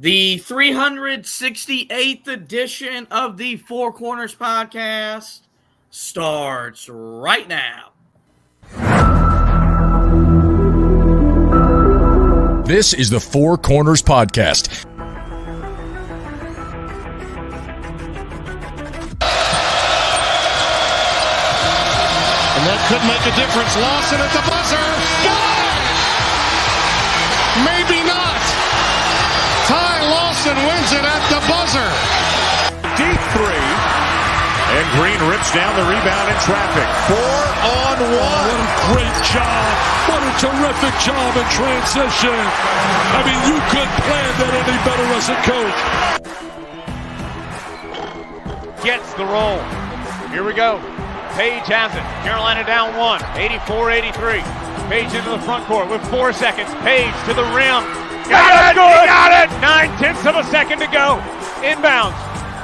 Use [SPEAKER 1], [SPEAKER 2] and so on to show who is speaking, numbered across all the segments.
[SPEAKER 1] The 368th edition of the Four Corners podcast starts right now.
[SPEAKER 2] This is the Four Corners podcast.
[SPEAKER 3] And that could make a difference. Lawson at the buzzer. Got it! Maybe not. Ty Lawson wins it at the buzzer.
[SPEAKER 4] Deep three. And Green rips down the rebound in traffic. 4-on-1.
[SPEAKER 5] What a great job. What a terrific job in transition. I mean, you couldn't plan that any better as a coach.
[SPEAKER 6] Gets the roll. Here we go. Page has it. Carolina down one. 84-83. Page into the front court with 4 seconds. Page to the rim. Got it! Got it! 9/10 of a second to go. Inbounds.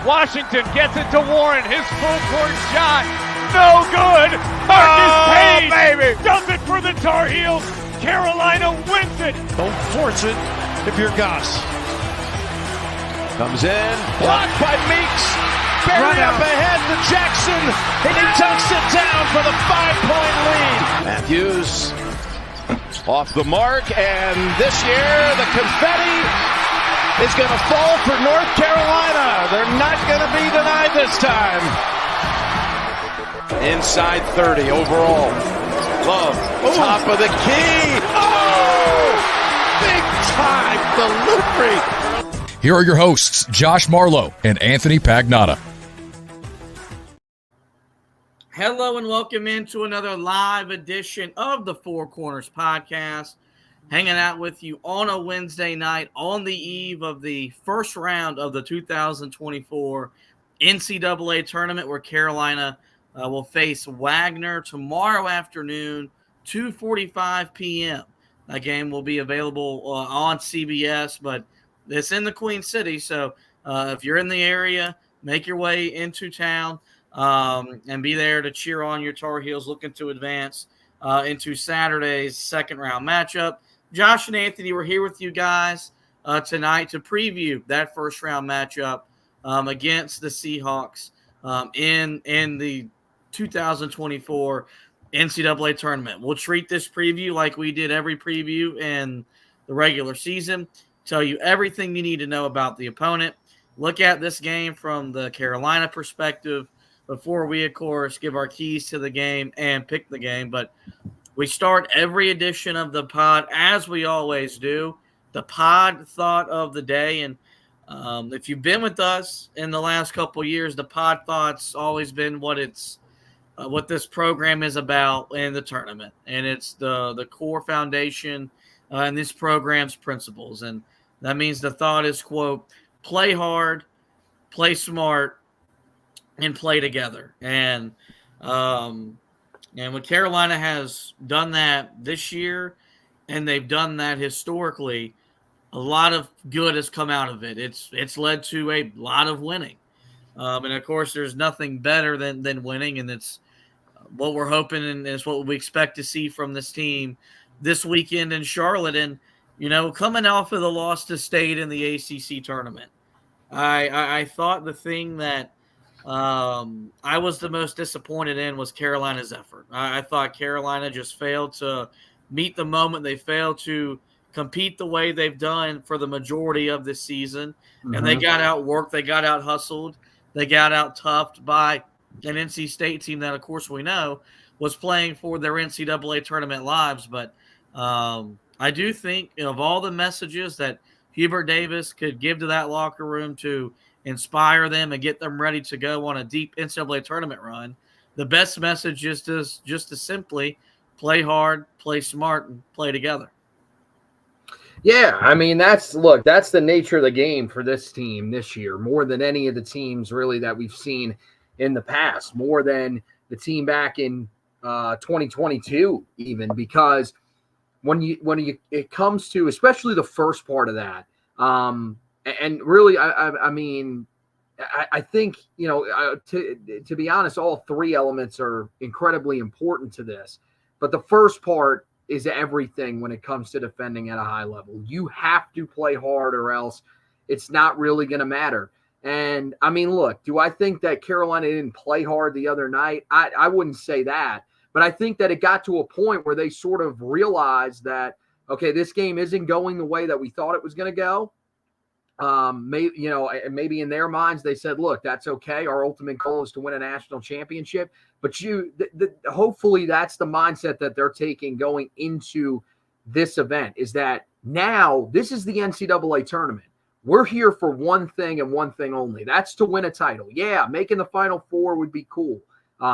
[SPEAKER 6] Washington gets it to Warren. His full court shot. No good. Marcus Page baby. Does it for the Tar Heels. Carolina wins it.
[SPEAKER 3] Don't force it if you're Goss.
[SPEAKER 7] Comes in. Blocked by Meeks. Buried up ahead to Jackson. And he tucks it down for the 5-point lead. Matthews off the mark. And this year, the confetti is going to fall for North Carolina. They're not going to be denied this time. Inside 30 overall. Love, top of the key. Oh! Big time delivery.
[SPEAKER 2] Here are your hosts, Josh Marlowe and Anthony Pagnotta.
[SPEAKER 1] Hello and welcome into another live edition of the Four Corners podcast. Hanging out with you on a Wednesday night on the eve of the first round of the 2024 NCAA Tournament, where Carolina will face Wagner tomorrow afternoon, 2:45 p.m. That game will be available on CBS, but it's in the Queen City, so if you're in the area, make your way into town and be there to cheer on your Tar Heels looking to advance into Saturday's second round matchup. Josh and Anthony, we're here with you guys tonight to preview that first round matchup against the Seahawks in the 2024 NCAA Tournament. We'll treat this preview like we did every preview in the regular season, tell you everything you need to know about the opponent, look at this game from the Carolina perspective before we, of course, give our keys to the game and pick the game. But we start every edition of the pod, as we always do, the pod thought of the day. And if you've been with us in the last couple of years, the pod thought's always been what this program is about in the tournament. And it's the core foundation and this program's principles. And that means the thought is, quote, play hard, play smart, and play together. And when Carolina has done that this year, and they've done that historically, a lot of good has come out of it. It's led to a lot of winning. And, of course, there's nothing better than winning, and it's what we're hoping and it's what we expect to see from this team this weekend in Charlotte. And, you know, coming off of the loss to State in the ACC tournament, I thought the thing that I was the most disappointed in was Carolina's effort. I thought Carolina just failed to meet the moment. They failed to compete the way they've done for the majority of this season. Mm-hmm. And they got outworked. They got out hustled. They got out toughed by an NC State team that, of course, we know was playing for their NCAA tournament lives. But I do think, of all the messages that Hubert Davis could give to that locker room to inspire them and get them ready to go on a deep NCAA tournament run, the best message is just to simply play hard, play smart, and play together.
[SPEAKER 8] Yeah, I mean, that's the nature of the game for this team this year, more than any of the teams really that we've seen in the past, more than the team back in 2022 even, because when it comes to especially the first part of that, and really, I mean, I think, you know, to be honest, all three elements are incredibly important to this. But the first part is everything when it comes to defending at a high level. You have to play hard, or else it's not really going to matter. And, I mean, look, do I think that Carolina didn't play hard the other night? I wouldn't say that. But I think that it got to a point where they sort of realized that, okay, this game isn't going the way that we thought it was going to go. Maybe in their minds they said, look, that's okay. Our ultimate goal is to win a national championship. But hopefully that's the mindset that they're taking going into this event, is that now this is the NCAA tournament. We're here for one thing and one thing only. That's to win a title. Yeah, making the Final Four would be cool.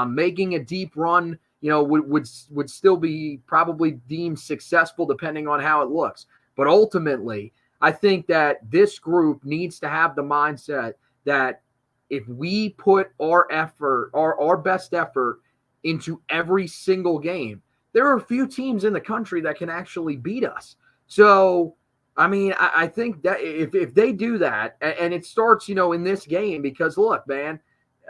[SPEAKER 8] Making a deep run, would still be probably deemed successful depending on how it looks. But ultimately, I think that this group needs to have the mindset that if we put our effort, our best effort into every single game, there are a few teams in the country that can actually beat us. So, I mean, I think that if they do that, and it starts, in this game, because look, man,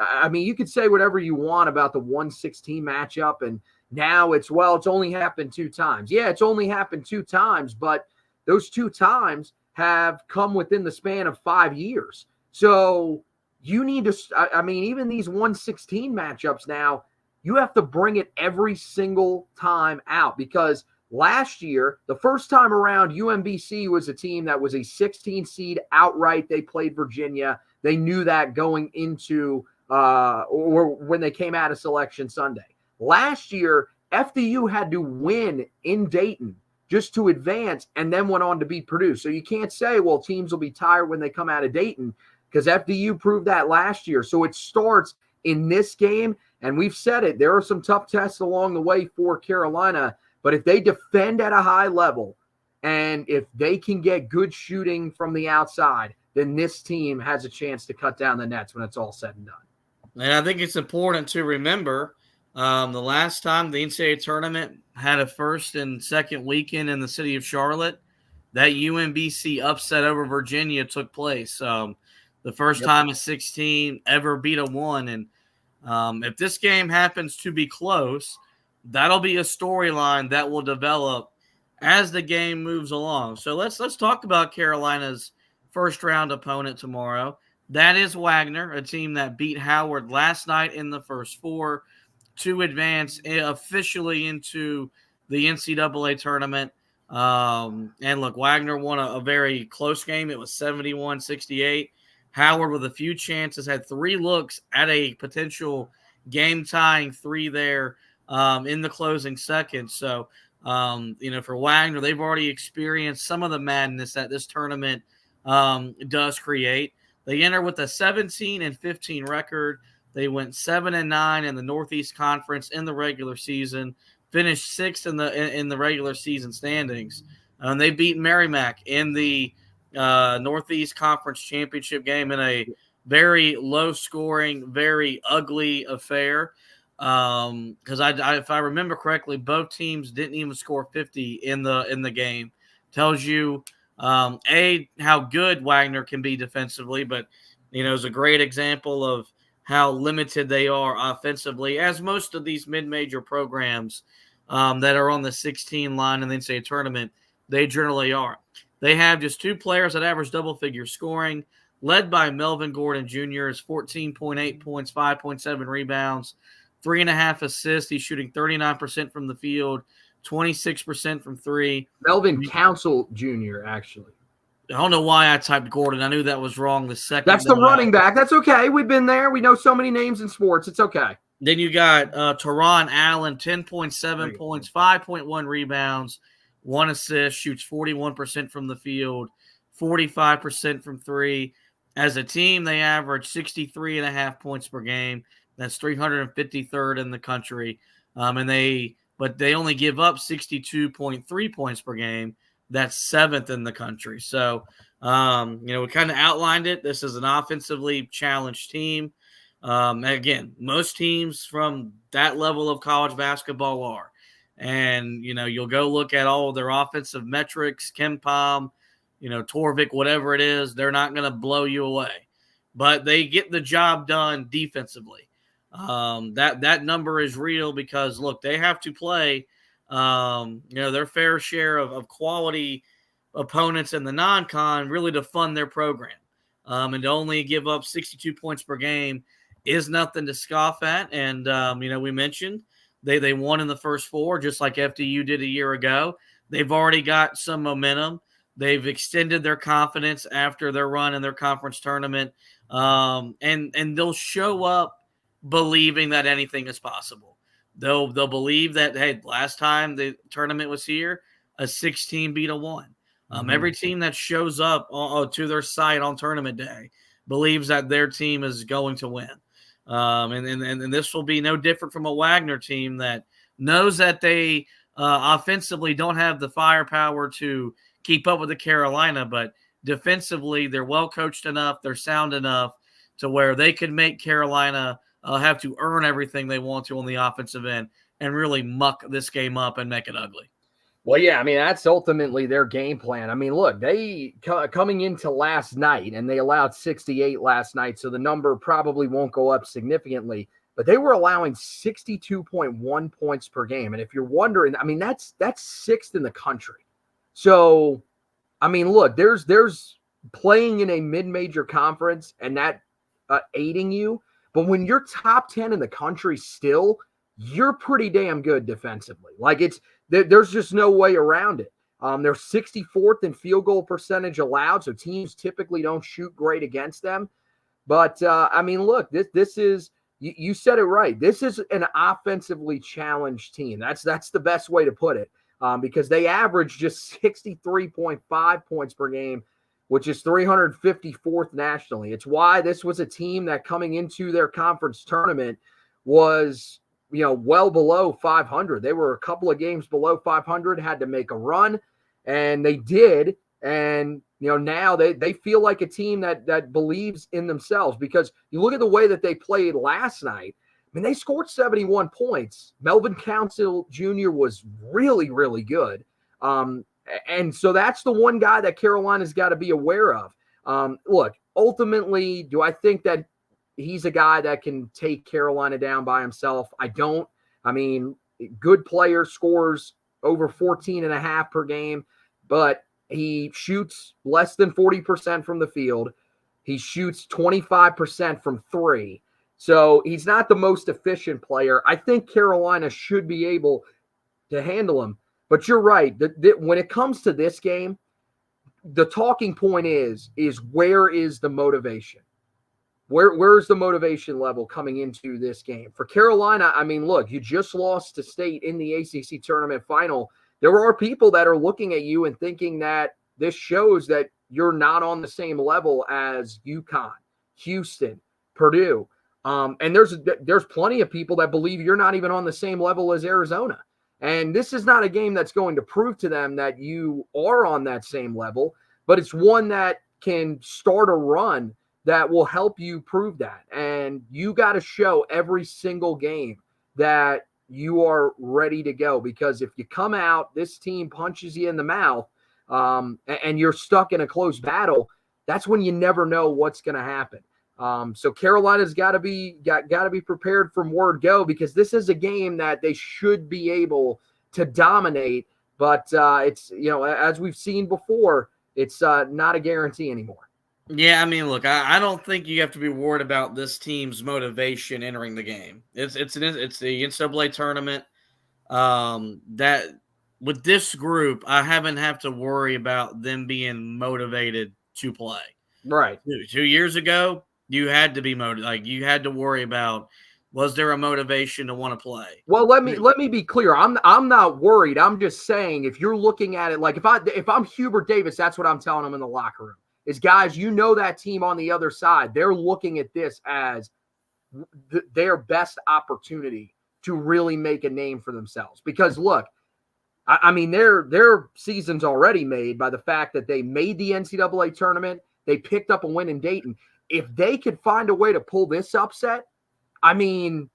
[SPEAKER 8] I mean, you could say whatever you want about the 1-16 matchup, and now it's only happened 2 times. Yeah, it's only happened 2 times, but those 2 times have come within the span of 5 years. So you need to, I mean, even these 1-16 matchups now, you have to bring it every single time out, because last year, the first time around, UMBC was a team that was a 16 seed outright. They played Virginia. They knew that going into or when they came out of Selection Sunday. Last year, FDU had to win in Dayton just to advance, and then went on to beat Purdue. So you can't say, well, teams will be tired when they come out of Dayton, because FDU proved that last year. So it starts in this game, and we've said it. There are some tough tests along the way for Carolina, but if they defend at a high level and if they can get good shooting from the outside, then this team has a chance to cut down the nets when it's all said and done.
[SPEAKER 1] And I think it's important to remember the last time the NCAA tournament had a first and second weekend in the city of Charlotte, that UMBC upset over Virginia took place. The first time a 16 ever beat a 1. And if this game happens to be close, that'll be a storyline that will develop as the game moves along. So let's talk about Carolina's first round opponent tomorrow. That is Wagner, a team that beat Howard last night in the first 4 to advance officially into the NCAA tournament. And look, Wagner won a very close game. It was 71-68. Howard, with a few chances, had 3 looks at a potential game-tying 3 there in the closing seconds. So, for Wagner, they've already experienced some of the madness that this tournament does create. They enter with a 17-15 record. They went 7-9 in the Northeast Conference in the regular season, finished 6th in the regular season standings. They beat Merrimack in the Northeast Conference championship game in a very low-scoring, very ugly affair. Because if I remember correctly, both teams didn't even score 50 in the game. Tells you how good Wagner can be defensively, but is a great example of how limited they are offensively, as most of these mid-major programs that are on the 16 line in the NCAA tournament, they generally are. They have just 2 players that average double-figure scoring, led by Melvin Gordon Jr. is 14.8 points, 5.7 rebounds, 3.5 assists. He's shooting 39% from the field, 26% from 3.
[SPEAKER 8] Melvin Council Jr., actually.
[SPEAKER 1] I don't know why I typed Gordon. I knew that was wrong the second.
[SPEAKER 8] That's the running back. That's okay. We've been there. We know so many names in sports. It's okay.
[SPEAKER 1] Then you got Teron Allen, 10.7 points, 5.1 rebounds, 1 assist, shoots 41% from the field, 45% from 3. As a team, they average 63.5 points per game. That's 353rd in the country. But they only give up 62.3 points per game. That's 7th in the country. So, we kind of outlined it. This is an offensively challenged team. Again, most teams from that level of college basketball are. And, you'll go look at all of their offensive metrics, KenPom, Torvik, whatever it is, they're not going to blow you away. But they get the job done defensively. That number is real because, look, they have to play their fair share of quality opponents in the non-con really to fund their program. And to only give up 62 points per game is nothing to scoff at. And, we mentioned they won in the first 4, just like FDU did a year ago. They've already got some momentum. They've extended their confidence after their run in their conference tournament. And they'll show up believing that anything is possible. They'll believe that, hey, last time the tournament was here, a 16 beat a 1. Every team that shows up to their site on tournament day believes that their team is going to win. And this will be no different from a Wagner team that knows that they offensively don't have the firepower to keep up with the Carolina, but defensively they're well coached enough, they're sound enough to where they could make Carolina have to earn everything they want to on the offensive end and really muck this game up and make it ugly.
[SPEAKER 8] Well, yeah, I mean, that's ultimately their game plan. I mean, look, they coming into last night, and they allowed 68 last night, so the number probably won't go up significantly, but they were allowing 62.1 points per game. And if you're wondering, I mean, that's 6th in the country. So, I mean, look, there's playing in a mid-major conference and that aiding you, but when you're top 10 in the country still, you're pretty damn good defensively. Like, there's just no way around it. They're 64th in field goal percentage allowed, so teams typically don't shoot great against them. But, I mean, look, this is – you said it right. This is an offensively challenged team. That's the best way to put it, because they average just 63.5 points per game, which is 354th nationally. It's why this was a team that coming into their conference tournament was – well below 500. They were a couple of games below 500, had to make a run, and they did. And, now they feel like a team that believes in themselves, because you look at the way that they played last night. I mean, they scored 71 points. Melvin Council Jr. was really, really good. And so that's the one guy that Carolina's got to be aware of. Look, ultimately, do I think that he's a guy that can take Carolina down by himself? I don't. I mean, good player, scores over 14.5 per game, but he shoots less than 40% from the field. He shoots 25% from 3. So he's not the most efficient player. I think Carolina should be able to handle him. But you're right. When it comes to this game, the talking point is where is the motivation? Where's the motivation level coming into this game? For Carolina, I mean, look, you just lost to State in the ACC tournament final. There are people that are looking at you and thinking that this shows that you're not on the same level as UConn, Houston, Purdue. And there's plenty of people that believe you're not even on the same level as Arizona. And this is not a game that's going to prove to them that you are on that same level, but it's one that can start a run that will help you prove that. And you got to show every single game that you are ready to go, because if you come out, this team punches you in the mouth, and you're stuck in a close battle, that's when you never know what's going to happen. So Carolina's got to be prepared from word go, because this is a game that they should be able to dominate. But it's, as we've seen before, it's not a guarantee anymore.
[SPEAKER 1] Yeah, I mean, look, I don't think you have to be worried about this team's motivation entering the game. It's the NCAA tournament. That with this group, I haven't have to worry about them being motivated to play.
[SPEAKER 8] Right.
[SPEAKER 1] 2 years ago, you had to be motivated. Like, you had to worry about, was there a motivation to want to play?
[SPEAKER 8] Well, let me be clear. I'm not worried. I'm just saying, if you're looking at it, like if I'm Hubert Davis, that's what I'm telling them in the locker room. Is, guys, that team on the other side, they're looking at this as their best opportunity to really make a name for themselves. Because, look, I mean, their season's already made by the fact that they made the NCAA tournament. They picked up a win in Dayton. If they could find a way to pull this upset, I mean,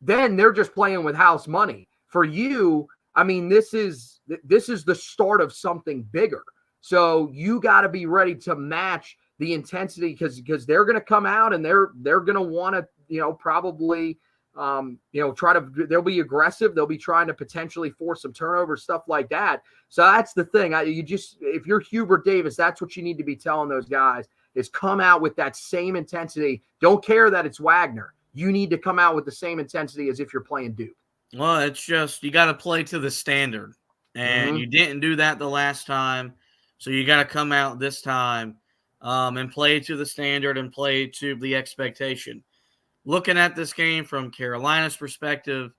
[SPEAKER 8] then they're just playing with house money. For you, I mean, this is the start of something bigger. So you got to be ready to match the intensity, because they're going to come out and they're going to want to, probably they'll be aggressive. They'll be trying to potentially force some turnovers, stuff like that. So that's the thing. If you're Hubert Davis, that's what you need to be telling those guys is come out with that same intensity. Don't care that it's Wagner. You need to come out with the same intensity as if you're playing Duke.
[SPEAKER 1] Well, it's just you got to play to the standard, and you didn't do that the last time, so you got to come out this time and play to the standard and play to the expectation. Looking at this game from Carolina's perspective,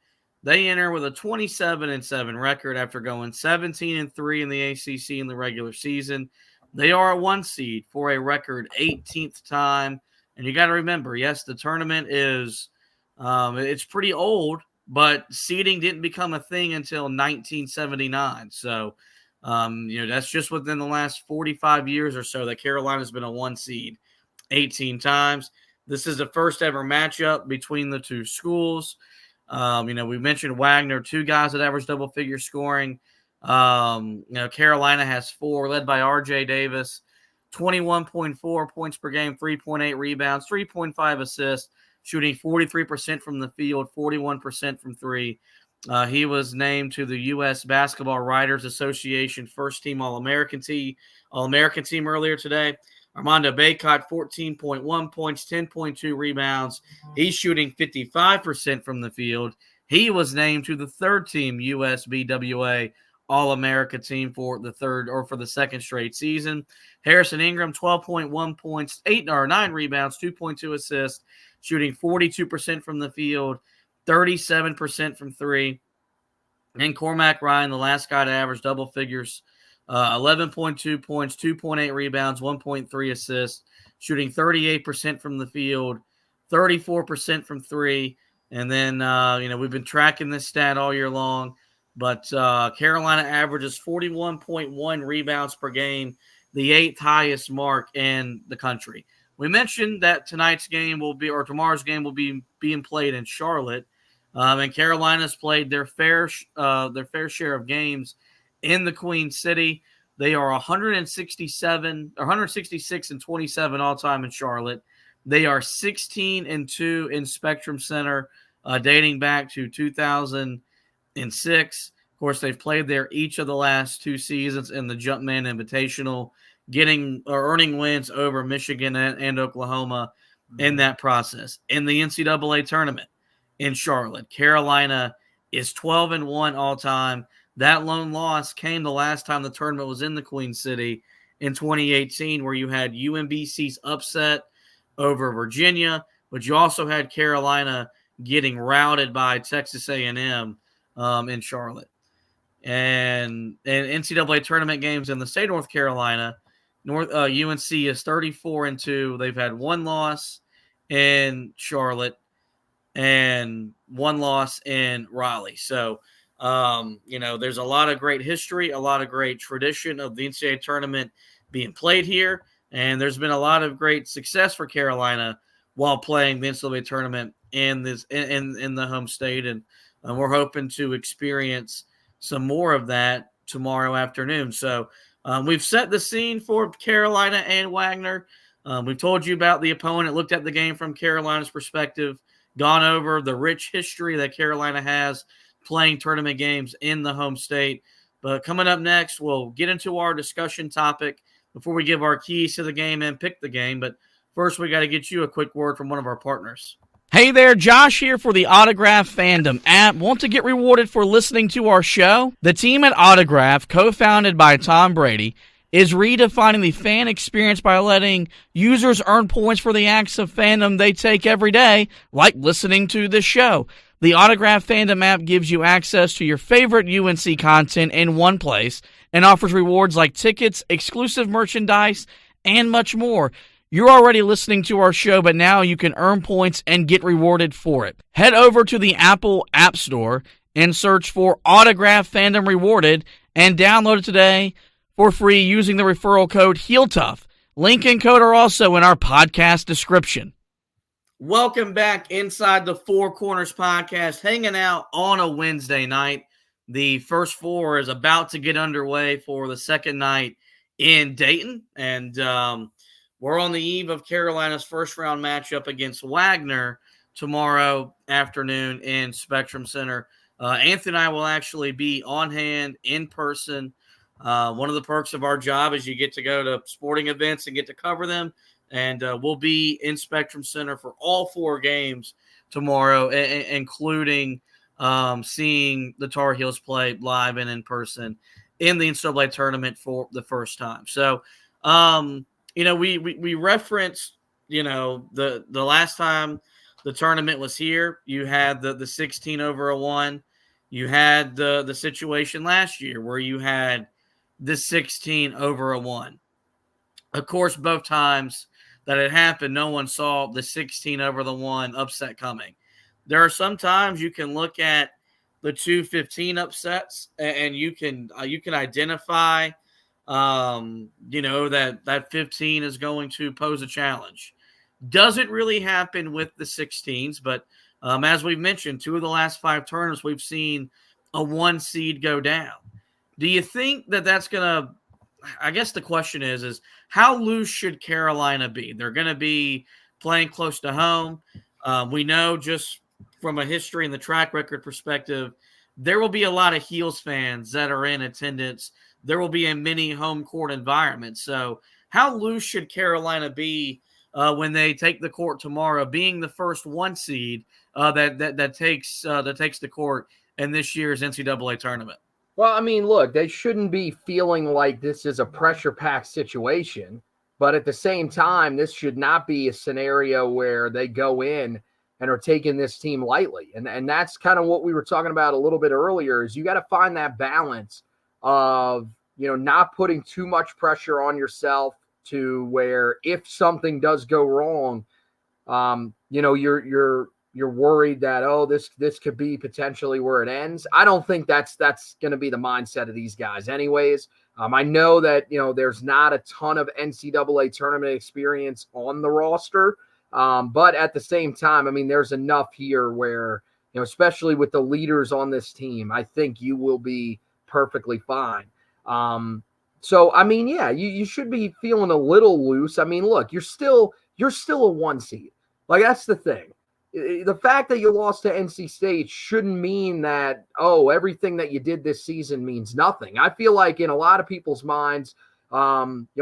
[SPEAKER 1] they enter with a 27-7 record after going 17-3 in the ACC in the regular season. They are a 1 seed for a record 18th time, and you got to remember, yes, the tournament is it's pretty old. But seeding didn't become a thing until 1979. So, that's just within the last 45 years or so that Carolina's been a 1 seed 18 times. This is the first ever matchup between the two schools. We mentioned Wagner, 2 guys that average double-figure scoring. Carolina has 4, led by R.J. Davis, 21.4 points per game, 3.8 rebounds, 3.5 assists. Shooting 43% from the field, 41% from 3. He was named to the U.S. Basketball Writers Association first-team All-American team earlier today. Armando Bacot, 14.1 points, 10.2 rebounds. He's shooting 55% from the field. He was named to the third-team USBWA All-America team for the second straight season. Harrison Ingram, 12.1 points, 9 rebounds, 2.2 assists. Shooting 42% from the field, 37% from 3. And Cormac Ryan, the last guy to average double figures, 11.2 points, 2.8 rebounds, 1.3 assists, shooting 38% from the field, 34% from 3. And then, we've been tracking this stat all year long, but Carolina averages 41.1 rebounds per game, the 8th highest mark in the country. We mentioned that tomorrow's game will be being played in Charlotte, and Carolina's played their fair share of games in the Queen City. They are 166-27 all time in Charlotte. They are 16-2 in Spectrum Center, dating back to 2006. Of course, they've played there each of the last 2 seasons in the Jumpman Invitational, earning wins over Michigan and Oklahoma in that process. In the NCAA tournament in Charlotte, Carolina is 12-1 all time. That lone loss came the last time the tournament was in the Queen City in 2018, where you had UMBC's upset over Virginia, but you also had Carolina getting routed by Texas A&M in Charlotte. And NCAA tournament games in the state of North Carolina, UNC is 34-2. They've had 1 loss in Charlotte and 1 loss in Raleigh. So, there's a lot of great history, a lot of great tradition of the NCAA tournament being played here. And there's been a lot of great success for Carolina while playing the NCAA tournament in the home state. And we're hoping to experience some more of that tomorrow afternoon. So, we've set the scene for Carolina and Wagner. We've told you about the opponent, looked at the game from Carolina's perspective, gone over the rich history that Carolina has playing tournament games in the home state. But coming up next, we'll get into our discussion topic before we give our keys to the game and pick the game. But first, we got to get you a quick word from one of our partners.
[SPEAKER 9] Hey there, Josh here for the Autograph Fandom app. Want to get rewarded for listening to our show? The team at Autograph, co-founded by Tom Brady, is redefining the fan experience by letting users earn points for the acts of fandom they take every day, like listening to this show. The Autograph Fandom app gives you access to your favorite UNC content in one place and offers rewards like tickets, exclusive merchandise, and much more. You're already listening to our show, but now you can earn points and get rewarded for it. Head over to the Apple App Store and search for Autograph Fandom Rewarded and download it today for free using the referral code HEELTOUGH. Link and code are also in our podcast description.
[SPEAKER 1] Welcome back inside the Four Corners podcast, hanging out on a Wednesday night. The first 4 is about to get underway for the second night in Dayton, and we're on the eve of Carolina's first round matchup against Wagner, tomorrow afternoon in Spectrum Center. Anthony and I will actually be on hand in person. One of the perks of our job is you get to go to sporting events and get to cover them. And we'll be in Spectrum Center for all 4 games tomorrow, including seeing the Tar Heels play live and in person in the NCAA tournament for the first time. So, we referenced, the last time the tournament was here, you had the 16/1. You had the situation last year where you had the 16/1. Of course, both times that it happened, no one saw the 16/1 upset coming. There are some times you can look at the 2-15 upsets and you can identify, that 15 is going to pose a challenge. Doesn't really happen with the 16s, but as we've mentioned, 2 of the last 5 tournaments, we've seen a 1 seed go down. Do you think that that's going to – I guess the question is how loose should Carolina be? They're going to be playing close to home. We know just from a history and the track record perspective, there will be a lot of Heels fans that are in attendance. There will be a mini home court environment. So how loose should Carolina be when they take the court tomorrow, being the first 1 seed that takes the court in this year's NCAA tournament?
[SPEAKER 8] Well, I mean, look, they shouldn't be feeling like this is a pressure-packed situation, but at the same time, this should not be a scenario where they go in and are taking this team lightly. And that's kind of what we were talking about a little bit earlier, is you got to find that balance of, not putting too much pressure on yourself to where if something does go wrong, you're worried that, this could be potentially where it ends. I don't think that's going to be the mindset of these guys anyways. I know that, there's not a ton of NCAA tournament experience on the roster. But at the same time, I mean, there's enough here where, especially with the leaders on this team, I think you will be perfectly fine. So, I mean, yeah, you should be feeling a little loose. I mean, look, you're still a 1 seed. Like, that's the thing. The fact that you lost to NC State shouldn't mean that, everything that you did this season means nothing. I feel like in a lot of people's minds,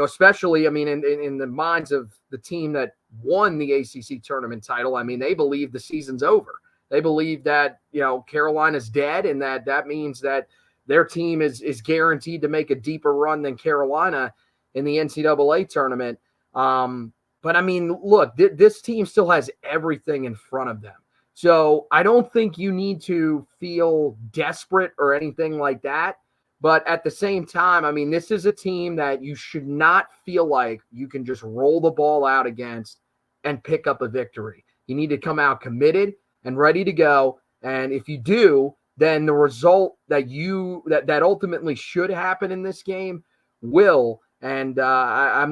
[SPEAKER 8] especially, I mean, in the minds of the team that won the ACC tournament title, I mean, they believe the season's over. They believe that, Carolina's dead, and that means that their team is guaranteed to make a deeper run than Carolina in the NCAA tournament. But, I mean, look, this team still has everything in front of them. So I don't think you need to feel desperate or anything like that. But at the same time, I mean, this is a team that you should not feel like you can just roll the ball out against and pick up a victory. You need to come out committed and ready to go. And if you do, then the result that ultimately should happen in this game will. And I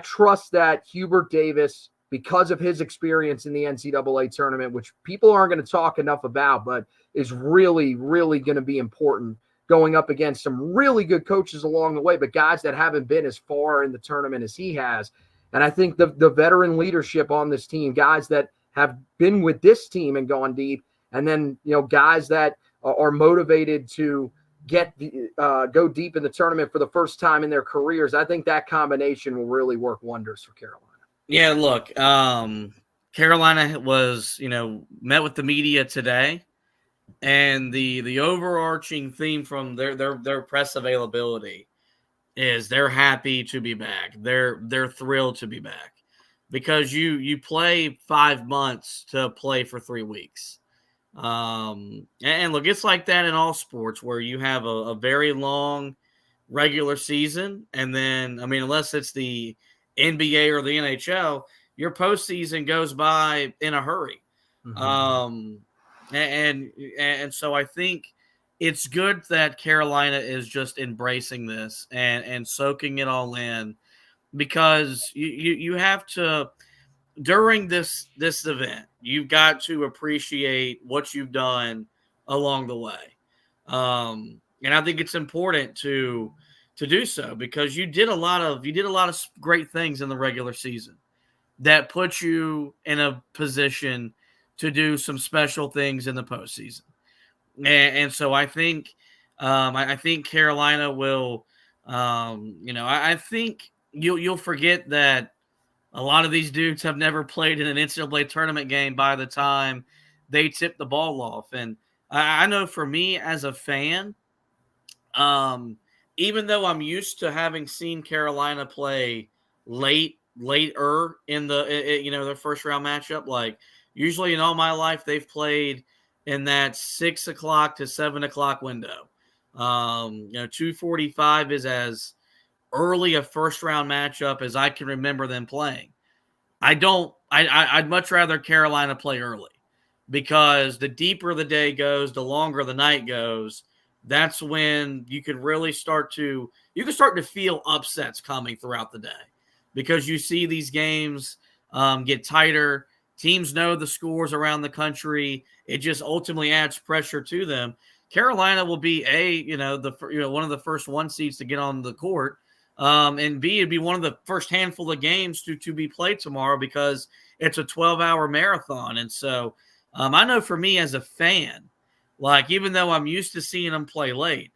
[SPEAKER 8] trust that Hubert Davis, because of his experience in the NCAA tournament, which people aren't going to talk enough about, but is really, really going to be important, going up against some really good coaches along the way, but guys that haven't been as far in the tournament as he has. And I think the veteran leadership on this team, guys that have been with this team and gone deep, and then, guys that are motivated to go deep in the tournament for the first time in their careers, I think that combination will really work wonders for Carolina.
[SPEAKER 1] Yeah, look, Carolina was, met with the media today, and the overarching theme from their press availability is they're happy to be back. They're thrilled to be back because you play 5 months to play for 3 weeks. And look, it's like that in all sports where you have a very long regular season. And then, I mean, unless it's the NBA or the NHL, your postseason goes by in a hurry. Mm-hmm. And so I think it's good that Carolina is just embracing this and soaking it all in, because you have to, during this event, you've got to appreciate what you've done along the way. And I think it's important to do so, because you did a lot of great things in the regular season. that puts you in a position to do some special things in the postseason. And so I think Carolina will, I think you'll forget that a lot of these dudes have never played in an NCAA tournament game by the time they tip the ball off. And I know for me as a fan, even though I'm used to having seen Carolina play later in their first round matchup, like usually in all my life, they've played in that 6 o'clock to 7 o'clock window. 2:45 is as early a first round matchup as I can remember them playing. I'd much rather Carolina play early because the deeper the day goes, the longer the night goes. That's when you can really start to feel upsets coming throughout the day because you see these games get tighter. Teams know the scores around the country. It just ultimately adds pressure to them. Carolina will be one of the first one seeds to get on the court. And B, it'd be one of the first handful of games to be played tomorrow because it's a 12-hour marathon. And so I know for me as a fan, like even though I'm used to seeing them play late,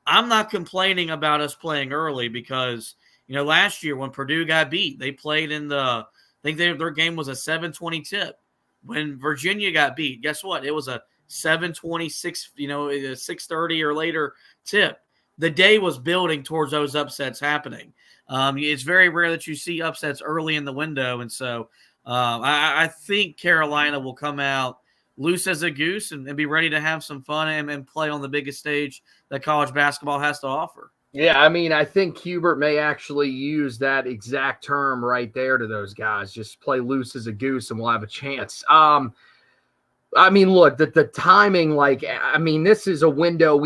[SPEAKER 1] I'm not complaining about us playing early because, last year when Purdue got beat, they played I think their game was a 7:20 tip. When Virginia got beat, guess what? It was a 7:26, a 6:30 or later tip. The day was building towards those upsets happening. It's very rare that you see upsets early in the window. And so I think Carolina will come out loose as a goose and be ready to have some fun and play on the biggest stage that college basketball has to offer.
[SPEAKER 8] Yeah, I mean, I think Hubert may actually use that exact term right there to those guys. Just play loose as a goose and we'll have a chance. I mean, look, the timing, this is a window.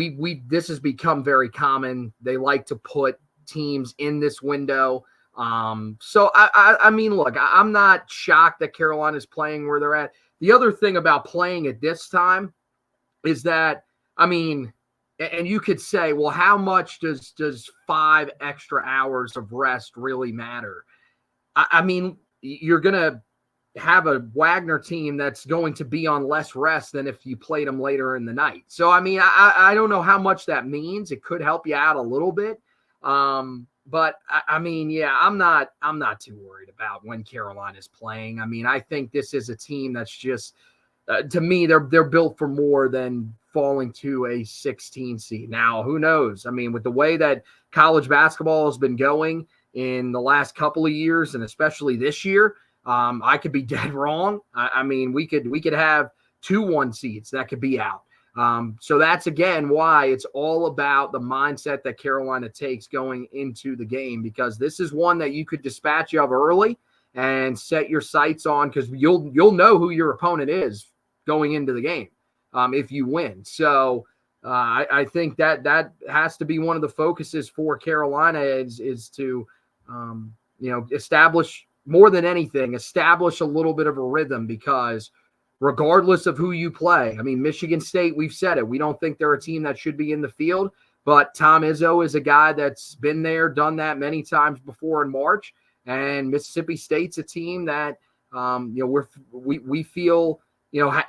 [SPEAKER 8] This has become very common. They like to put teams in this window. So I mean, look, I'm not shocked that Carolina's playing where they're at. The other thing about playing at this time is that, I mean, and you could say, well, how much does 5 extra hours of rest really matter? I mean, you're going to have a Wagner team that's going to be on less rest than if you played them later in the night. So, I mean, I don't know how much that means. It could help you out a little bit. But I mean, yeah, I'm not too worried about when Carolina's playing. I mean, I think this is a team that's just, to me, they're built for more than falling to a 16 seed. Now, who knows? I mean, with the way that college basketball has been going in the last couple of years, and especially this year, I could be dead wrong. I mean, we could have 2 1 seeds that could be out. So that's, again, why it's all about the mindset that Carolina takes going into the game, because this is one that you could dispatch of early and set your sights on, because you'll know who your opponent is going into the game if you win. So I think that has to be one of the focuses for Carolina is to, establish, more than anything, establish a little bit of a rhythm, because regardless of who you play, I mean, Michigan State, we've said it, we don't think they're a team that should be in the field, but Tom Izzo is a guy that's been there, done that many times before in March, and Mississippi State's a team that, we feel,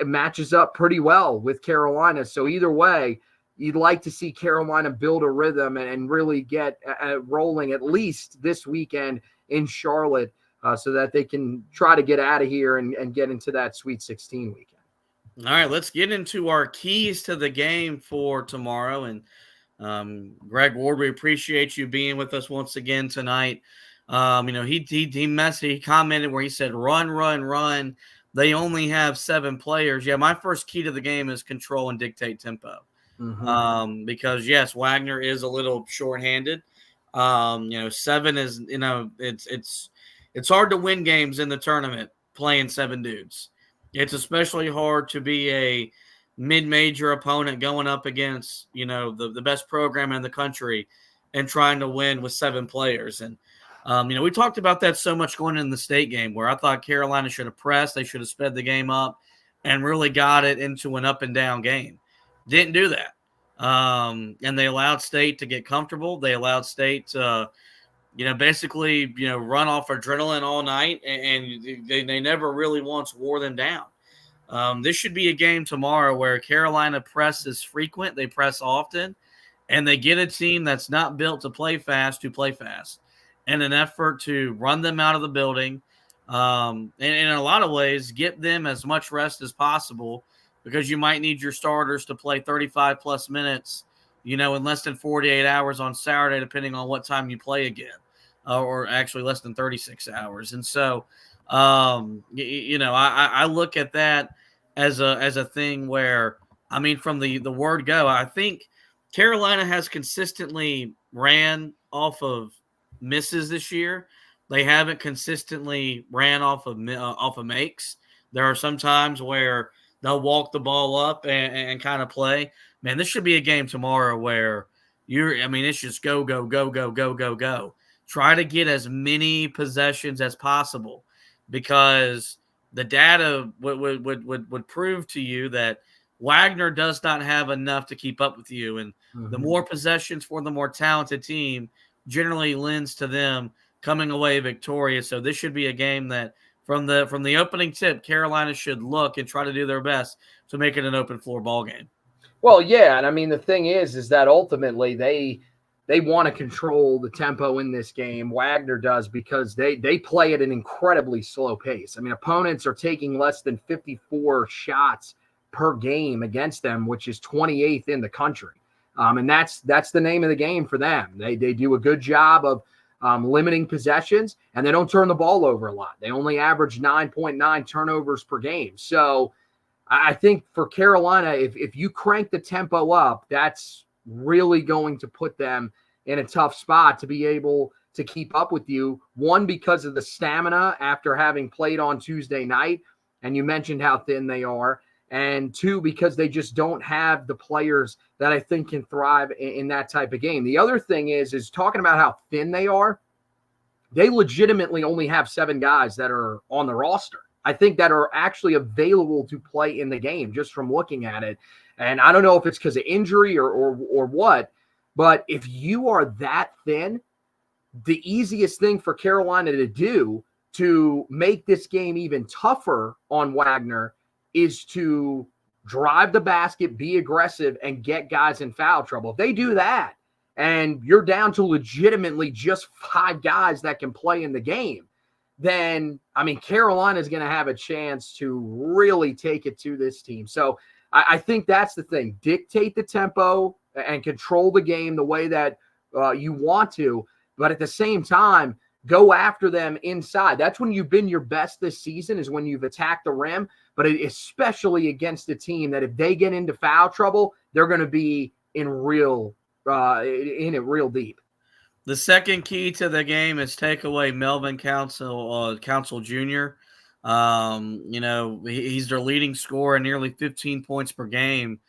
[SPEAKER 8] matches up pretty well with Carolina. So either way, you'd like to see Carolina build a rhythm and really get rolling at least this weekend in Charlotte, so that they can try to get out of here and get into that Sweet 16 weekend.
[SPEAKER 1] All right, let's get into our keys to the game for tomorrow. And Greg Ward, we appreciate you being with us once again tonight. He commented where he said, run. They only have 7 players. Yeah, my first key to the game is control and dictate tempo. Mm-hmm. Because, yes, Wagner is a little shorthanded. 7 is, it's hard to win games in the tournament playing 7 dudes. It's especially hard to be a mid-major opponent going up against, the best program in the country and trying to win with 7 players. And, we talked about that so much going in the state game, where I thought Carolina should have pressed. They should have sped the game up and really got it into an up and down game. Didn't do that. And they allowed State to get comfortable. They allowed State to, basically, run off adrenaline all night, and they never really once wore them down. This should be a game tomorrow where Carolina press is frequent, they press often, and they get a team that's not built to play fast in an effort to run them out of the building. And in a lot of ways, get them as much rest as possible, because you might need your starters to play 35 plus minutes, in less than 48 hours on Saturday, depending on what time you play again, or actually less than 36 hours. And so, I look at that as a thing where, from the word go, I think Carolina has consistently ran off of misses this year. They haven't consistently ran off of makes. There are some times where they'll walk the ball up and kind of play. Man, this should be a game tomorrow where it's just go, go, go, go, go, go, go. Try to get as many possessions as possible, because the data would prove to you that Wagner does not have enough to keep up with you. And the more possessions for the more talented team generally lends to them coming away victorious. So this should be a game that from the opening tip, Carolina should look and try to do their best to make it an open floor ball game.
[SPEAKER 8] Well, yeah. And the thing is that ultimately they want to control the tempo in this game. Wagner does, because they play at an incredibly slow pace. Opponents are taking less than 54 shots per game against them, which is 28th in the country. And that's the name of the game for them. They do a good job of limiting possessions, and they don't turn the ball over a lot. They only average 9.9 turnovers per game. So I think for Carolina, if you crank the tempo up, that's really going to put them in a tough spot to be able to keep up with you. One, because of the stamina after having played on Tuesday night, and you mentioned how thin they are. And two, because they just don't have the players that I think can thrive in that type of game. The other thing is talking about how thin they are, they legitimately only have 7 guys that are on the roster, I think, that are actually available to play in the game, just from looking at it. And I don't know if it's because of injury or what, but if you are that thin, the easiest thing for Carolina to do to make this game even tougher on Wagner is to drive the basket, be aggressive, and get guys in foul trouble. If they do that, and you're down to legitimately just 5 guys that can play in the game, then, Carolina is going to have a chance to really take it to this team. So I think that's the thing. Dictate the tempo and control the game the way that you want to, but at the same time, go after them inside. That's when you've been your best this season, is when you've attacked the rim, but especially against a team that if they get into foul trouble, they're going to be in it real deep.
[SPEAKER 1] The second key to the game is take away Melvin Council Jr. He's their leading scorer, nearly 15 points per game,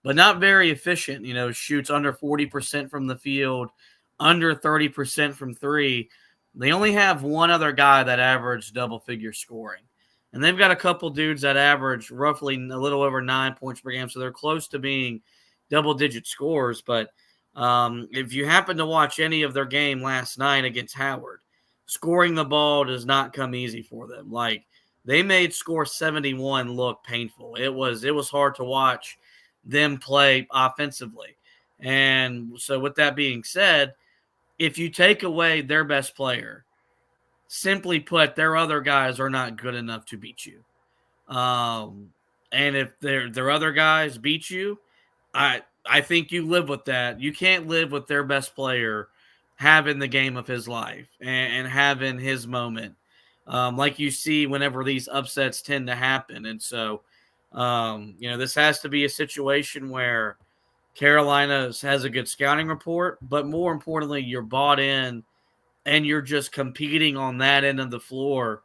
[SPEAKER 1] but not very efficient. Shoots under 40% from the field, under 30% from three. They only have one other guy that averaged double-figure scoring. And they've got a couple dudes that average roughly a little over 9 points per game, so they're close to being double-digit scorers. But if you happen to watch any of their game last night against Howard, scoring the ball does not come easy for them. Like, they made score 71 look painful. It was hard to watch them play offensively. And so with that being said, if you take away their best player, simply put, their other guys are not good enough to beat you. And if their other guys beat you, I think you live with that. You can't live with their best player having the game of his life and having his moment, like you see whenever these upsets tend to happen. And so, this has to be a situation where Carolina has a good scouting report, but more importantly, you're bought in and you're just competing on that end of the floor.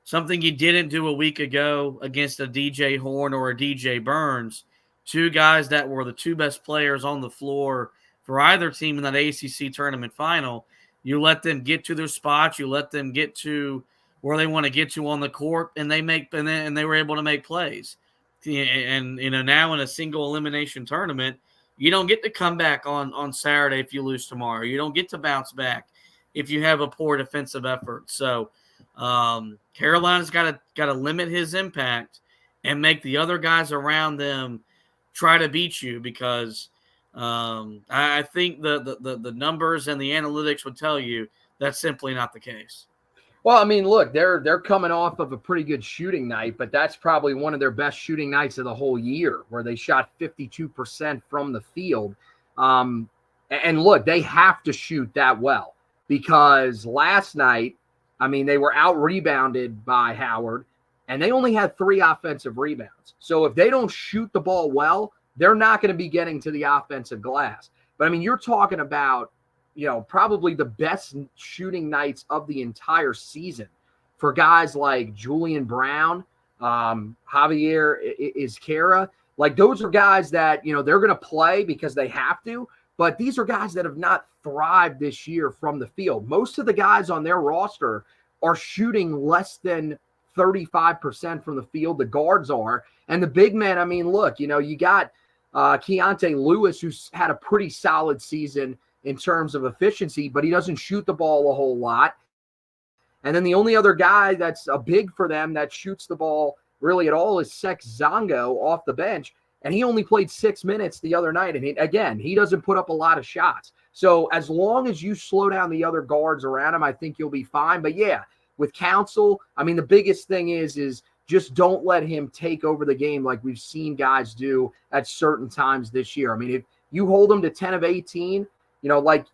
[SPEAKER 1] Something you didn't do a week ago against a DJ Horn or a DJ Burns, 2 guys that were the 2 best players on the floor for either team in that ACC tournament final. You let them get to their spots. You let them get to where they want to get to on the court, and they were able to make plays. And now in a single elimination tournament, you don't get to come back on Saturday if you lose tomorrow. You don't get to bounce back if you have a poor defensive effort. So Carolina's got to limit his impact and make the other guys around them try to beat you, because I think the numbers and the analytics would tell you that's simply not the case.
[SPEAKER 8] Well, I mean, look, they're coming off of a pretty good shooting night, but that's probably one of their best shooting nights of the whole year, where they shot 52% from the field. And look, they have to shoot that well, because last night, I mean, they were out-rebounded by Howard, and they only had 3 offensive rebounds. So if they don't shoot the ball well, they're not going to be getting to the offensive glass. But, I mean, you're talking about, probably the best shooting nights of the entire season for guys like Julian Brown, Javier Izquierda. Like, those are guys that, they're going to play because they have to, but these are guys that have not thrived this year from the field. Most of the guys on their roster are shooting less than 35% from the field. The guards are. And the big men, I mean, look, you got Keontae Lewis, who's had a pretty solid season in terms of efficiency, but he doesn't shoot the ball a whole lot. And then the only other guy that's a big for them that shoots the ball really at all is Sex Zongo off the bench. And he only played 6 minutes the other night. And he doesn't put up a lot of shots. So as long as you slow down the other guards around him, I think you'll be fine. But yeah, with Council, I mean, the biggest thing is just don't let him take over the game like we've seen guys do at certain times this year. I mean, if you hold him to 10 of 18, like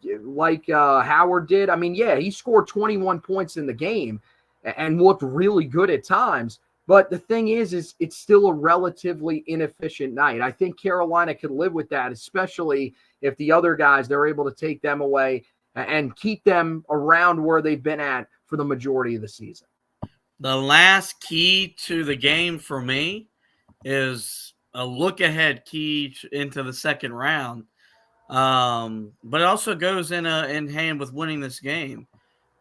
[SPEAKER 8] Howard did, I mean, yeah, he scored 21 points in the game and looked really good at times. But the thing is it's still a relatively inefficient night. I think Carolina could live with that, especially if the other guys, they're able to take them away and keep them around where they've been at for the majority of the season.
[SPEAKER 1] The last key to the game for me is a look-ahead key into the second round. But it also goes in hand with winning this game.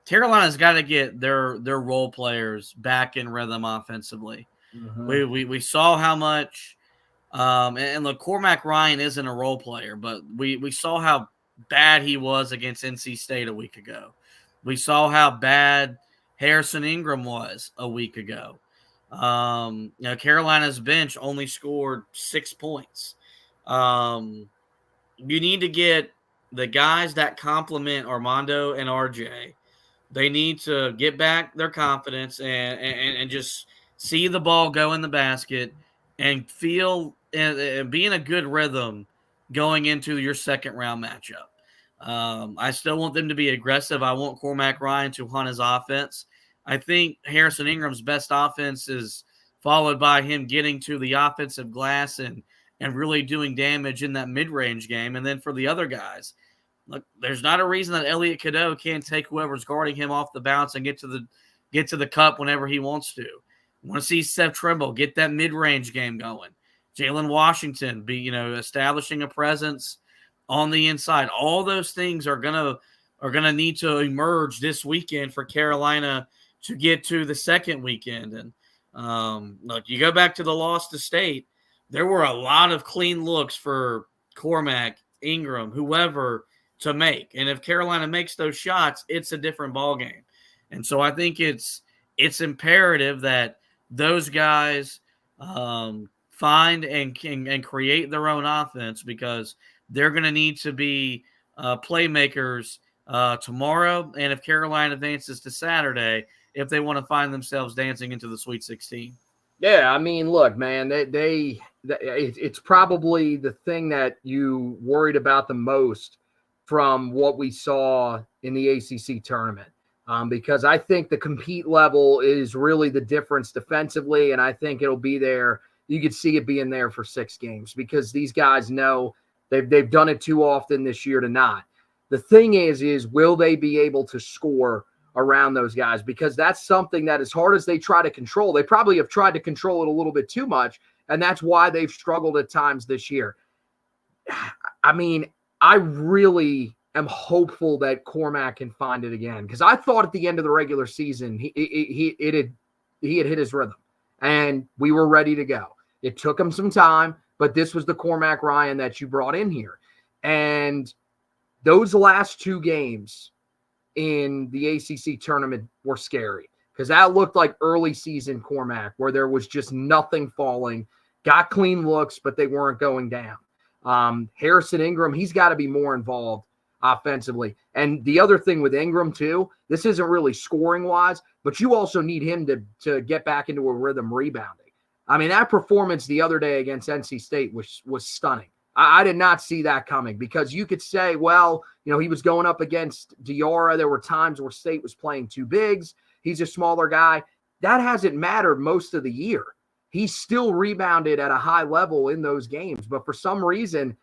[SPEAKER 1] Carolina's got to get their role players back in rhythm offensively. Mm-hmm. We saw how much, and look, Cormac Ryan isn't a role player, but we saw how bad he was against NC State a week ago. We saw how bad Harrison Ingram was a week ago. Carolina's bench only scored 6 points. You need to get the guys that complement Armando and RJ. They need to get back their confidence and just see the ball go in the basket and feel and be in a good rhythm going into your second round matchup. I still want them to be aggressive. I want Cormac Ryan to hunt his offense. I think Harrison Ingram's best offense is followed by him getting to the offensive glass and really doing damage in that mid-range game. And then for the other guys, look, there's not a reason that Elliot Cadeau can't take whoever's guarding him off the bounce and get to the cup whenever he wants to. I want to see Seth Trimble get that mid-range game going. Jalen Washington be establishing a presence on the inside. All those things are gonna need to emerge this weekend for Carolina to get to the second weekend. And look, you go back to the loss to State, there were a lot of clean looks for Cormac, Ingram, whoever to make. And if Carolina makes those shots, it's a different ballgame. And so I think it's imperative that those guys find and create their own offense, because they're going to need to be playmakers tomorrow. And if Carolina advances to Saturday, if they want to find themselves dancing into the Sweet 16.
[SPEAKER 8] Yeah, I mean, look, man, it's probably the thing that you worried about the most from what we saw in the ACC tournament, because I think the compete level is really the difference defensively, and I think it'll be there. You could see it being there for 6 games, because these guys know they've done it too often this year to not. The thing is will they be able to score around those guys? Because that's something that, as hard as they try to control, they probably have tried to control it a little bit too much, and that's why they've struggled at times this year. I mean, I really am hopeful that Cormac can find it again, because I thought at the end of the regular season he had hit his rhythm and we were ready to go. It took him some time, but this was the Cormac Ryan that you brought in here. And those last 2 games, in the ACC tournament were scary, because that looked like early season Cormac, where there was just nothing falling, got clean looks, but they weren't going down. Harrison Ingram, he's got to be more involved offensively. And the other thing with Ingram too, this isn't really scoring wise, but you also need him to get back into a rhythm rebounding. I mean, that performance the other day against NC State was stunning. I did not see that coming, because you could say, well, he was going up against Diarra. There were times where State was playing two bigs. He's a smaller guy. That hasn't mattered most of the year. He still rebounded at a high level in those games, but for some reason,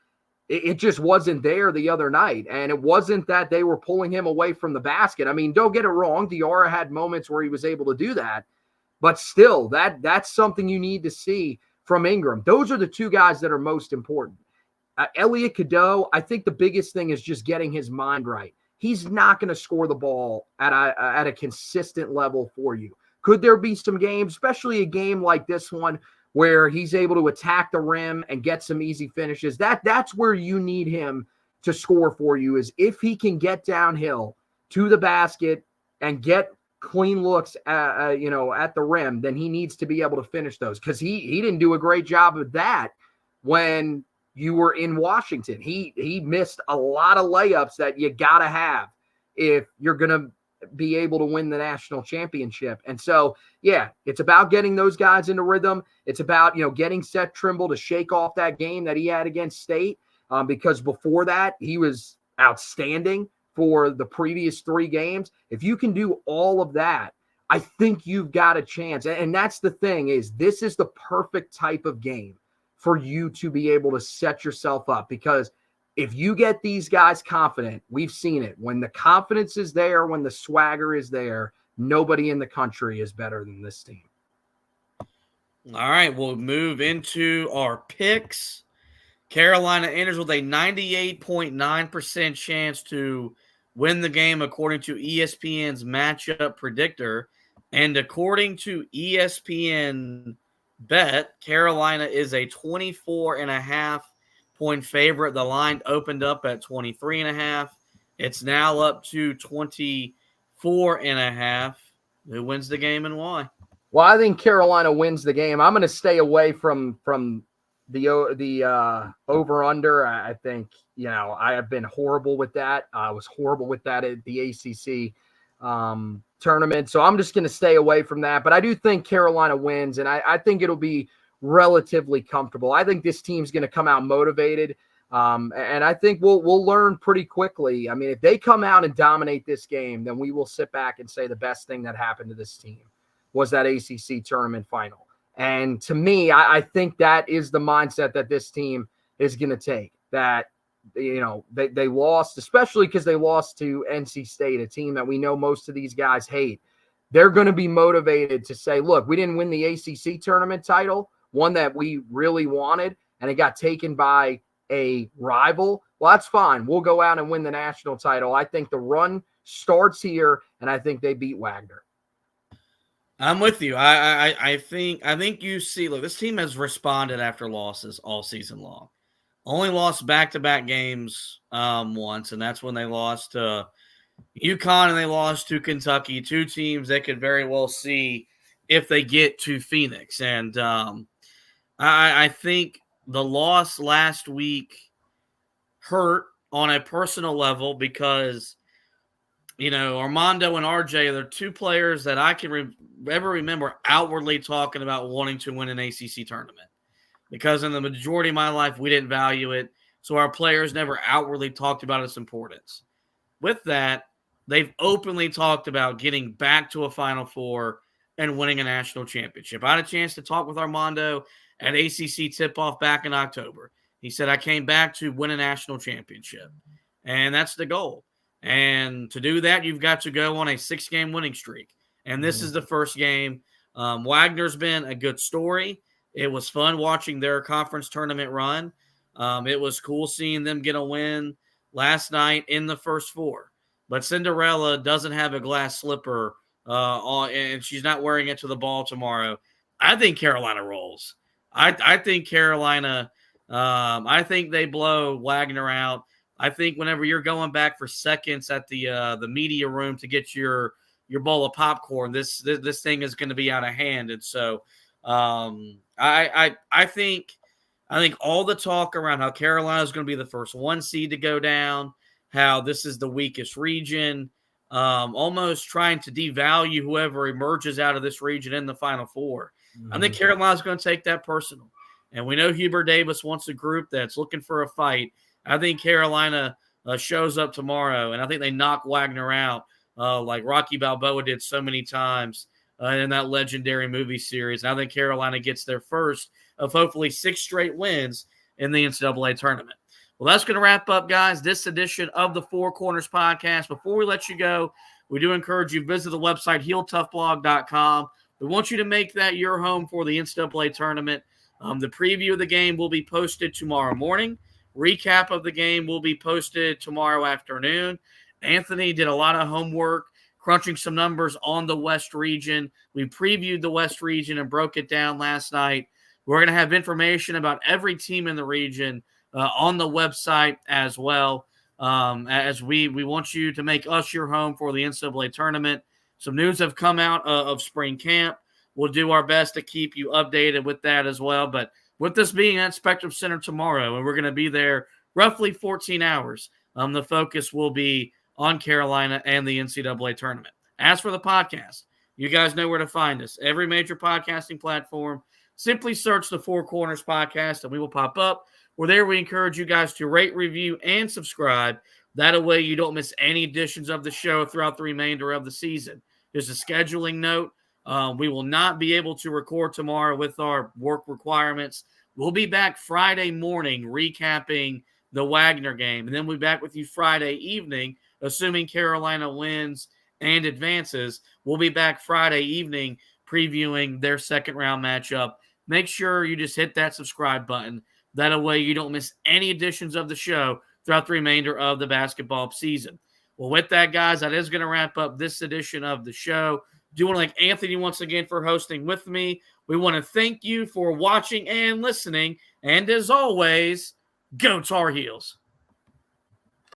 [SPEAKER 8] it just wasn't there the other night. And it wasn't that they were pulling him away from the basket. I mean, don't get it wrong. Diarra had moments where he was able to do that, but still, that's something you need to see from Ingram. Those are the two guys that are most important. Elliot Cadeau, I think the biggest thing is just getting his mind right. He's not going to score the ball at a consistent level for you. Could there be some games, especially a game like this one, where he's able to attack the rim and get some easy finishes? That's where you need him to score for you, is if he can get downhill to the basket and get clean looks at the rim, then he needs to be able to finish those, because he didn't do a great job of that when you were in Washington. He missed a lot of layups that you got to have if you're going to be able to win the national championship. And so, yeah, it's about getting those guys into rhythm. It's about, getting Seth Trimble to shake off that game that he had against State, because before that, he was outstanding for the previous 3 games. If you can do all of that, I think you've got a chance. And that's the thing, is this is the perfect type of game for you to be able to set yourself up, because if you get these guys confident, we've seen it. When the confidence is there, when the swagger is there, nobody in the country is better than this team.
[SPEAKER 1] All right, we'll move into our picks. Carolina enters with a 98.9% chance to win the game, according to ESPN's matchup predictor. And according to ESPN Bet, Carolina is a 24.5 point favorite. The line opened up at 23.5. It's now up to 24.5. Who wins the game and why?
[SPEAKER 8] Well, I think Carolina wins the game. I'm going to stay away from the over-under. I think, I have been horrible with that. I was horrible with that at the ACC tournament. So I'm just going to stay away from that. But I do think Carolina wins, and I think it'll be relatively comfortable. I think this team's going to come out motivated, and I think we'll learn pretty quickly. I mean, if they come out and dominate this game, then we will sit back and say the best thing that happened to this team was that ACC tournament final. And to me, I think that is the mindset that this team is going to take, that they lost, especially because they lost to NC State, a team that we know most of these guys hate. They're going to be motivated to say, look, we didn't win the ACC tournament title, one that we really wanted, and it got taken by a rival. Well, that's fine. We'll go out and win the national title. I think the run starts here, and I think they beat Wagner.
[SPEAKER 1] I'm with you. I think you see, look, this team has responded after losses all season long. Only lost back-to-back games once, and that's when they lost to UConn and they lost to Kentucky, 2 teams they could very well see if they get to Phoenix. And I think the loss last week hurt on a personal level because, Armando and RJ, they're 2 players that I can ever remember outwardly talking about wanting to win an ACC tournament. Because in the majority of my life, we didn't value it. So our players never outwardly talked about its importance. With that, they've openly talked about getting back to a Final Four and winning a national championship. I had a chance to talk with Armando at ACC tip-off back in October. He said, I came back to win a national championship. And that's the goal. And to do that, you've got to go on a 6-game winning streak. And this is the first game. Wagner's been a good story. It was fun watching their conference tournament run. It was cool seeing them get a win last night in the first 4. But Cinderella doesn't have a glass slipper on, and she's not wearing it to the ball tomorrow. I think Carolina rolls. I think Carolina I think they blow Wagner out. I think whenever you're going back for seconds at the media room to get your bowl of popcorn, this thing is going to be out of hand. And so I think all the talk around how Carolina is going to be the first 1 seed to go down, how this is the weakest region, almost trying to devalue whoever emerges out of this region in the Final Four. I think Carolina's going to take that personal. And we know Hubert Davis wants a group that's looking for a fight. I think Carolina shows up tomorrow, and I think they knock Wagner out like Rocky Balboa did so many times in that legendary movie series. And I think Carolina gets their first of hopefully 6 straight wins in the NCAA tournament. Well, that's going to wrap up, guys, this edition of the Four Corners podcast. Before we let you go, we do encourage you to visit the website HeelToughBlog.com. We want you to make that your home for the NCAA tournament. The preview of the game will be posted tomorrow morning. Recap of the game will be posted tomorrow afternoon. Anthony did a lot of homework, crunching some numbers on the West region. We previewed the West region and broke it down last night. We're going to have information about every team in the region on the website as well, as we want you to make us your home for the NCAA tournament. Some news have come out of spring camp. We'll do our best to keep you updated with that as well. But with this being at Spectrum Center tomorrow, and we're going to be there roughly 14 hours, the focus will be on Carolina and the NCAA tournament. As for the podcast, you guys know where to find us. Every major podcasting platform, simply search the Four Corners podcast and we will pop up. We're there. We encourage you guys to rate, review, and subscribe. That way you don't miss any editions of the show throughout the remainder of the season. There's a scheduling note. We will not be able to record tomorrow with our work requirements. We'll be back Friday morning recapping the Wagner game, and then we'll be back with you Friday evening, assuming Carolina wins and advances. We'll be back Friday evening previewing their second-round matchup. Make sure you just hit that subscribe button. That way you don't miss any editions of the show throughout the remainder of the basketball season. Well, with that, guys, that is going to wrap up this edition of the show. Do want to thank Anthony once again for hosting with me. We want to thank you for watching and listening. And as always, go Tar Heels.